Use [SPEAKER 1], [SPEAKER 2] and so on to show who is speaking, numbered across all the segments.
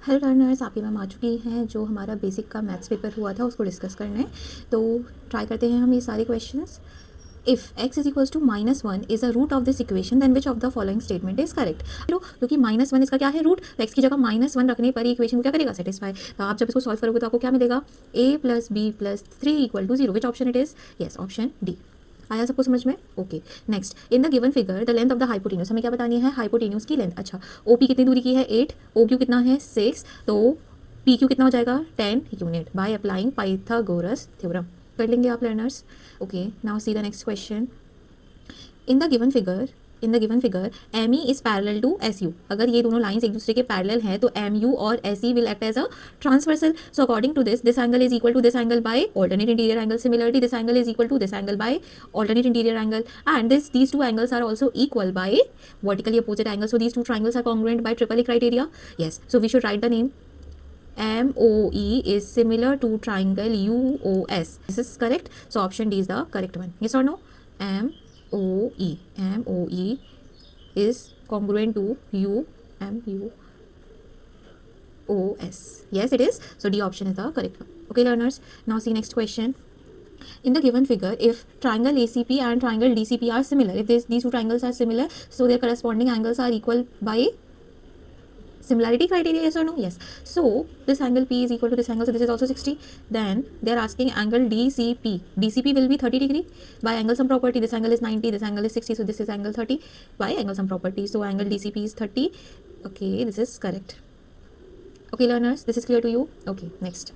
[SPEAKER 1] Hello learners, आपकी ma'am आ चुकी हैं जो हमारा बेसिक का मैथ्स पेपर हुआ था उसको डिस्कस करने। तो ट्राई करते हैं हम ये सारे questions. If x is equals to -1 is a root of this equation then which of the following statement is correct. लो, क्योंकि -1 इसका क्या है, रूट, तो x की जगह -1 रखने पर इक्वेशन को क्या करेगा, सेटिस्फाई। तो आप जब इसको सॉल्व करोगे तो आपको क्या मिलेगा, a + b + 3 = 0। Which option it is? Yes, option D. आया सबको समझ में? Okay. Next, in the given figure the length of the hypotenuse, हमें क्या बतानी है, हाइपोटेन्यूज की लेंथ। अच्छा, ओ पी कितनी दूरी की है, 8, ओ क्यू कितना है, 6, तो पी क्यू कितना हो जाएगा, 10 unit by applying Pythagoras theorem. कर लेंगे आप learners. Okay, now see the next question. In the given figure M E is parallel to S U. अगर ये दोनों लाइंस एक दूसरे के पैरेलल हैं तो एम यू और S E will act as a transversal. So according to this angle is equal to this angle by alternate interior angle. Similarly this angle is equal to this angle by alternate interior angle, and these two angles are also equal by vertically opposite angles. So these two triangles are congruent by triple A criteria. Yes, so we should write the name. MOE is similar to triangle UOS. This is correct. So option D is the correct one. Yes or no? MOE is congruent to UMUOS. Yes, it is. So D option is the correct one. Okay, learners. Now see next question. In the given figure, if triangle ACP and triangle DCP are similar, if these two triangles are similar, so their corresponding angles are equal by similarity criteria. Yes or no? Yes. So this angle P is equal to this angle, so this is also 60. Then they are asking angle DCP. DCP will be 30 degree by angle sum property. This angle is 90, this angle is 60, so this is angle 30 by angle sum property. So angle DCP is 30. Okay, this is correct. Okay, learners, this is clear to you? Okay, next.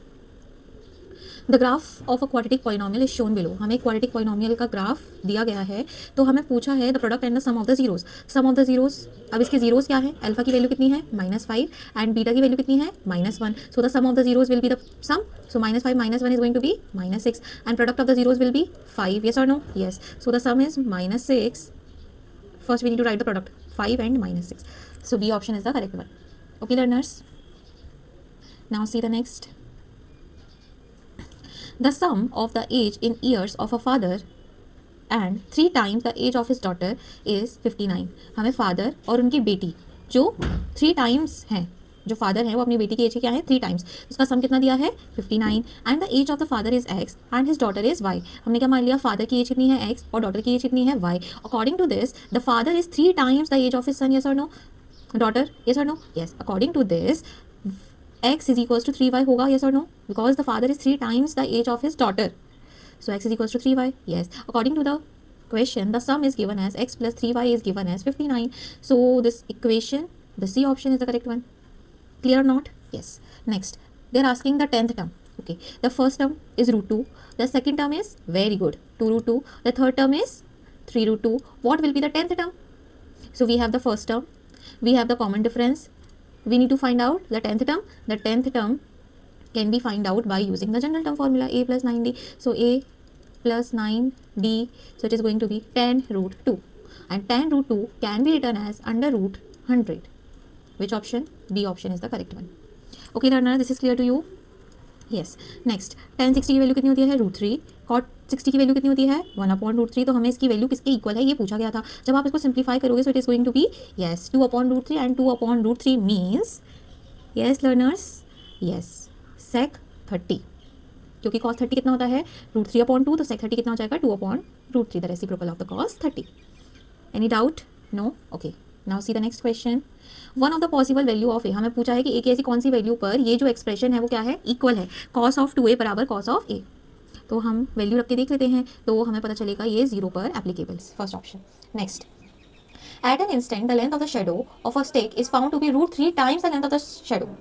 [SPEAKER 1] The graph of a quadratic polynomial is shown below. हमें quadratic polynomial का graph दिया गया है, तो हमें पूछा है the product and the sum of the zeros. Sum of the zeros, अब इसके जीरोस क्या है, अल्फा की वैल्यू कितनी है, -5, एंड बीटा की वैल्यू कितनी है, -1। So the sum of the zeros will be the sum, so -5 -1 is going to be -6, and product of the zeros will be 5। Yes और no? Yes. So the sum is -6, first we need to write the product 5 and -6, so B option is the correct one. Okay, learners, now see the next. The sum of the age in years of a father and 3 times the age of his daughter is 59. हमें father और उनकी बेटी जो 3 times हैं, जो father है वो अपनी बेटी की एज क्या है, 3 टाइम्स, उसका सम कितना दिया है, 59, and the age of the father is x and his daughter is y। हमने क्या मान लिया, फादर की एज कितनी है x और डॉटर की एज कितनी है y। According to this the father is 3 times the age of his son. Yes और नो? डॉटर, यस और no? Yes. According to this x is equals to 3y होगा, yes or no? Because the father is 3 times the age of his daughter. So x is equals to 3y. Yes. According to the question, the sum is given as x plus 3y is given as 59. So this equation, the C option is the correct one. Clear or not? Yes. Next, they are asking the 10th term. Okay. The first term is √2. The second term is very good, 2√2. The third term is 3√2. What will be the 10th term? So we have the first term. We have the common difference. We need to find out the 10th term. The 10th term can be find out by using the general term formula, a plus 9d. So a plus 9d, so it is going to be 10√2, and 10√2 can be written as under root 100. Which option? B option is the correct one. Okay, learner, this is clear to you? Yes. Next, tan 60 की value कितनी होती है, √3, cot 60 की value कितनी होती है, 1/√3। तो हमें इसकी वैल्यू किसके इक्वल है ये पूछा गया था। जब आप इसको सिंप्लीफाई करोगे so it is going to be, yes, 2/√3, and 2/√3 means, yes learners, yes, sec 30, क्योंकि cos 30 कितना होता है, √3/2, तो sec 30 कितना हो जाएगा, 2/√3, the reciprocal of the cos 30। Any doubt? No? Okay, now see the next question. One of the possible value of A, हमें पूछा है कि ए की ऐसी कौन सी वैल्यू पर ये जो एक्सप्रेशन है वो क्या है, इक्वल है, cos ऑफ 2a बराबर cos ऑफ a। तो हम वैल्यू रख के देख लेते हैं, तो हमें पता चलेगा ये 0 पर applicable, first option. Next, at an instant the length of the shadow of a stick is found to be √3 times the length of the shadow.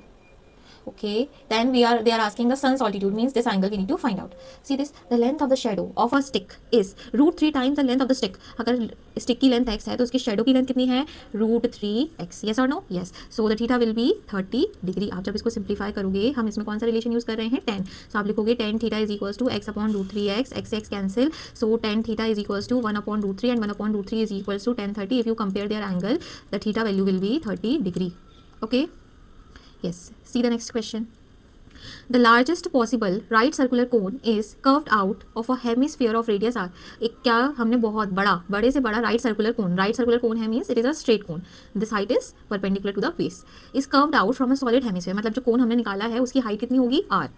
[SPEAKER 1] Okay, then they are asking the sun's altitude, means this angle we need to find out. See this, the length of the shadow of a stick is √3 times the length of the stick. अगर stick की length x है तो उसकी shadow की length कितनी है, √3x. yes or no? yes. so the theta will be 30 degree. आप जब इसको simplify करोगे, हम इसमें कौन सा relation use कर रहे हैं, tan, so आप लिखोगे tan theta is equals to x/√3x, x cancel, so tan theta is equals to 1/√3 and 1/√3 is equals to tan 30. if you compare their angle, the theta value will be 30 degree. okay. Yes, see the next question. The largest possible right circular cone is curved out of a hemisphere of radius R. एक क्या हमने बहुत बड़े से बड़ा right circular cone है means it is a straight cone, this height is perpendicular to the base, is curved out from a solid hemisphere, मतलब जो कोन हमने निकाला है उसकी हाइट कितनी होगी आर,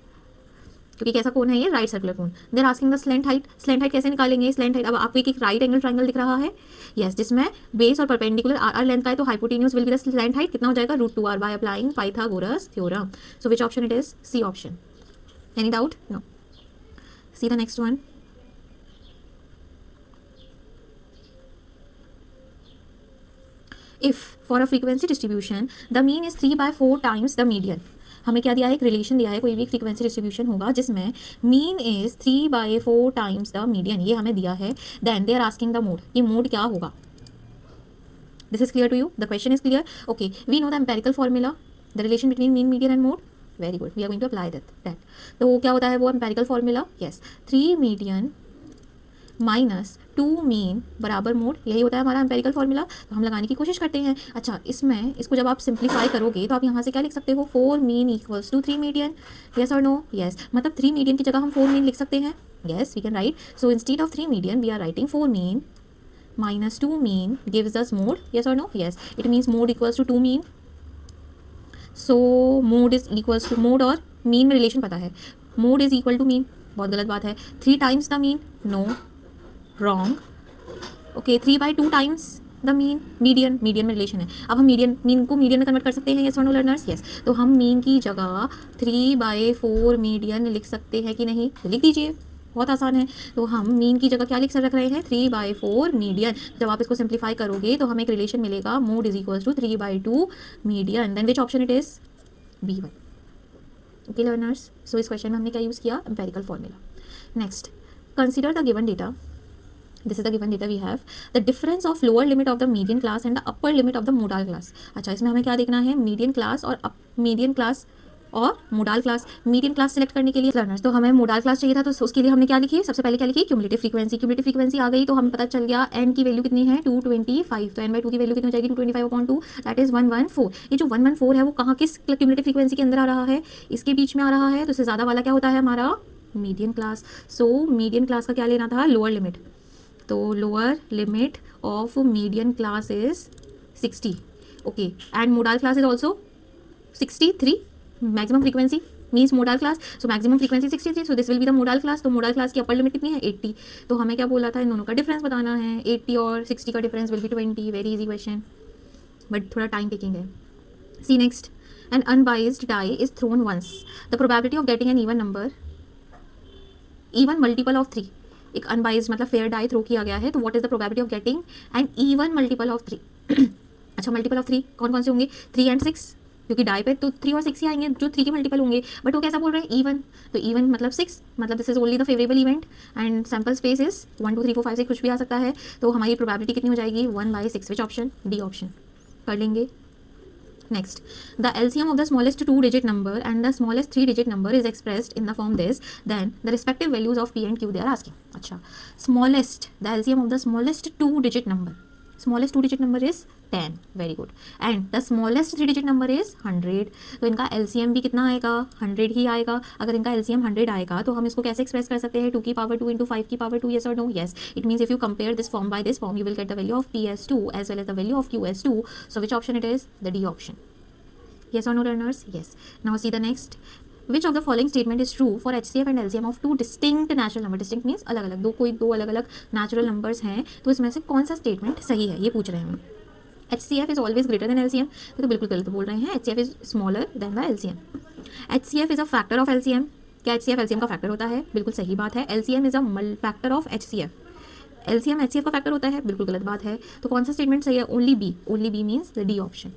[SPEAKER 1] क्योंकि कैसा कोन है ये, right circular cone. There asking the slant height कैसे निकालेंगे, स्लेंट हाइट अब आपको एक राइट एंगल ट्राइंगल दिख रहा है, यस, जिसमें बेस और परपेंडिकुलर आर लेंथ का है, तो hypotenuse will be the slant height, कितना हो जाएगा √2r by applying Pythagoras theorem. So which option it is, C option. Any doubt, no. See the next one. If for a frequency distribution the mean is 3/4 times the median, हमें क्या दिया है, एक relation दिया है, कोई भी एक फ्रीक्वेंसी डिस्ट्रीब्यूशन होगा जिसमें mean is 3/4 times the median, ये हमें दिया है, then they are asking the mode, ये मोड क्या होगा। This is clear to you, the question is clear, okay. We know the empirical formula, the relation between mean, median and mode, very good, we are going to apply that. तो वो क्या होता है, वो empirical formula, yes, 3 median minus 2 mean बराबर mode, यही होता है हमारा एम्पेरिकल फॉर्मूला। तो हम लगाने की कोशिश करते हैं। अच्छा, इसमें इसको जब आप सिंप्लीफाई करोगे तो आप यहाँ से क्या लिख सकते हो, 4 mean equals to 3 median, yes और नो, यस, मतलब 3 मीडियन की जगह हम 4 मीन लिख सकते हैं, yes we can write. So instead of 3 median we are writing 4 mean minus 2 mean gives us mode, yes or no, yes, it means mode equals to 2 mean, so mode is equals to mode और mean में relation पता है, mode is equal to mean, बहुत गलत बात है, 3 times the mean, no, wrong, okay, 3/2 times the mean, median में relation है, अब हम मीन को मीडियन में कन्वर्ट कर सकते हैं, यस और नो लर्नर्स, यस, तो हम मीन की जगह 3/4 मीडियन लिख सकते हैं कि नहीं, तो लिख दीजिए, बहुत आसान है। तो हम मीन की जगह क्या रख रहे हैं, 3/4 मीडियन, जब आप इसको सिंप्लीफाई करोगे तो हमें एक रिलेशन मिलेगा, mode is equals to 3/2 median, then which option it is, B1, okay learners. So इस क्वेश्चन में हमने क्या यूज़ किया, empirical formula. Next, consider the given data, this is the given data we have, the difference of lower limit of the median class and the upper limit of the modal class. अच्छा, इसमें हमें क्या देखना है, median class और modal class. Median class select करने के लिए लर्नर्स, तो हमें मोडाल क्लास चाहिए था, तो उसके लिए हमने क्या लिखी, सबसे पहले क्या लिखी, क्यूमुलेटिव फ्रीक्वेंसी आ गई, तो हमें पता चल गया एन की वैल्यू कितनी है, 225, तो n/2 की वैल्यू कितनी हो जाएगी, 225/2, दैट इज 114। ये जो 114 है वो कहाँ, किस क्यूमुलेटिव फ्रीक्वेंसी के अंदर आ रहा है, इसके बीच में आ रहा है, तो इससे ज़्यादा वाला क्या होता है हमारा, median class. So median class का क्या लेना था, लोअर लिमिट, तो lower limit of median class is 60, okay, and modal class is also 63, maximum frequency means modal class, so maximum frequency 63, so this will be the modal class. तो modal class की upper limit कितनी है, 80, तो हमें क्या बोला था, इन दोनों का डिफरेंस बताना है, 80 और 60 का difference will be 20, very easy question, but थोड़ा टाइम टेकिंग है। See next, an unbiased die is thrown once, the probability of getting an even number, even multiple of 3, एक अनबाइज्ड मतलब फेयर डाई थ्रो किया गया है, तो what is the probability of getting an even multiple of 3। अच्छा, multiple of 3 कौन कौन से होंगे, 3 एंड 6, क्योंकि डाई पे तो 3 और 6 ही आएंगे जो 3 के मल्टीपल होंगे, बट वो कैसा बोल रहे हैं, इवन, तो इवन मतलब 6, मतलब this is only the favourable event and sample space is 1 2 3 4 5 6 कुछ भी आ सकता है, तो हमारी प्रोबेबिलिटी कितनी हो जाएगी, 1/6, विच ऑप्शन, डी ऑप्शन कर लेंगे। Next, the LCM of the smallest 2 digit number and the smallest 3 digit number is expressed in the form this, then the respective values of P and Q they are asking. अच्छा, smallest, the LCM of the smallest 2 digit number, smallest 2 digit number is 10, very good, and the smallest 3 digit number is 100, तो इनका LCM भी कितना आएगा, 100 ही आएगा। अगर इनका LCM 100 आएगा तो हम इसको कैसे एक्सप्रेस कर सकते हैं, 2 की पावर 2 into 5 की power 2, yes or no, yes, it means if you compare this form by this form you will get the value of P as 2 as well as the value of Q as 2, so which option it is, the D option, yes or no learners, yes। Now see the next, which of the following statement is true for HCF and LCM of 2 distinct natural number, distinct means अलग अलग, दो अलग अलग natural numbers हैं, तो इसमें से कौन सा स्टेटमेंट सही है, ये पूछ रहे हैं हम। HCF is always greater than LCM, तो बिल्कुल गलत बोल रहे हैं, HCF is smaller than the LCM। HCF is a factor of LCM, क्या HCF LCM का फैक्टर होता है, बिल्कुल सही बात है। LCM is a factor of HCF, LCM HCF का फैक्टर होता है, बिल्कुल गलत बात है। तो कौन सा स्टेटमेंट सही है, only B means the D option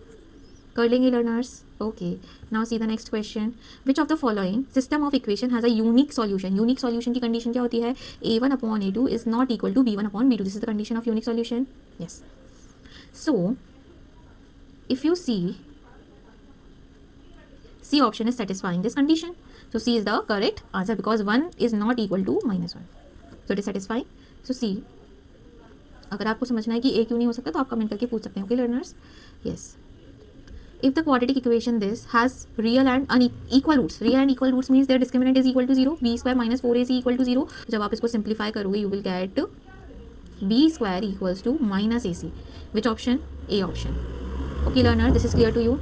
[SPEAKER 1] कर लेंगे learners, okay. Now see the next question, which of the following system of equation has a unique solution, unique solution की कंडीशन क्या होती है, A1/A2 is not equal to B1/B2, this is the condition of unique solution, yes. So if you C option is satisfying this condition, so C is the correct answer because 1 is not equal to -1, so it is satisfying, so C। अगर आपको समझना है कि A क्यों नहीं हो सकता तो आप कमेंट करके पूछ सकते हैं, okay learners, yes. if the quadratic equation this has real and unequal roots, real and equal roots means their discriminant is equal to 0, b square minus 4ac equal to 0. जब आप इसको simplify करोगे you will get b square equals to minus ac. Which option? A option. Okay learner, this is clear to you.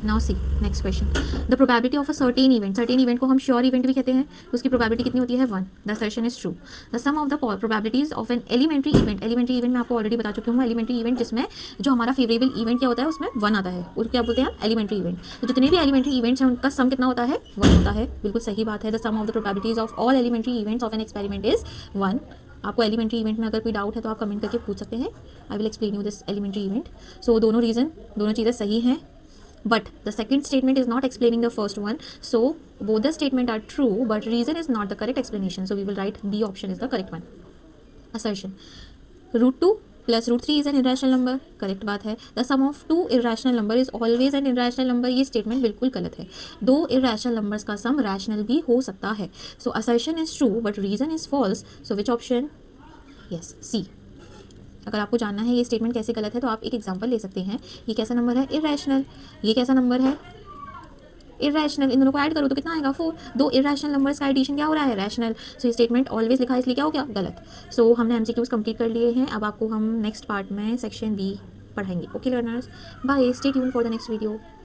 [SPEAKER 1] Now see next question. The probability of a certain event को हम sure event भी कहते हैं, उसकी probability कितनी होती है 1. The assertion is true. The sum of the probabilities of an elementary event मैं आपको already बता चुकी हूँ. elementary event जिसमें जो हमारा favorable event क्या होता है उसमें 1 आता है, उसको क्या बोलते हैं हम elementary event. तो जितने भी elementary events हैं उनका sum कितना होता है 1 होता है. बिल्कुल सही बात है. The sum of the probabilities of all elementary events of an experiment is 1. आपको एलिमेंट्री इवेंट में अगर कोई डाउट है तो आप कमेंट करके पूछ सकते हैं. I will explain you this elementary event. So दोनों चीज़ें सही हैं. But the second statement is not explaining the first one. So both the statement are true, but reason is not the correct explanation. So we will write B option is the correct one. Assertion. Root 2 plus root 3 is an irrational number. Correct बात है. The sum of two irrational number is always an irrational number. ये statement बिल्कुल गलत है. दो irrational numbers का sum rational भी हो सकता है. So assertion is true, but reason is false. So which option? Yes, C. अगर आपको जानना है ये स्टेटमेंट कैसे गलत है तो आप एक एग्जांपल ले सकते हैं. ये कैसा नंबर है? इरेशनल. ये कैसा नंबर है? इरेशनल. इन दोनों को ऐड करो तो कितना आएगा 4. दो इरेशनल नंबर्स का एडिशन क्या हो रहा है? रैशनल. सो ये स्टेटमेंट ऑलवेज लिखा है इसलिए क्या हो गया? गलत. सो हमने एमसीक्यूज कंप्लीट कर लिए हैं. अब आपको हम नेक्स्ट पार्ट में सेक्शन बी पढ़ाएंगे. Okay learners, bye. Stay tune for the next video.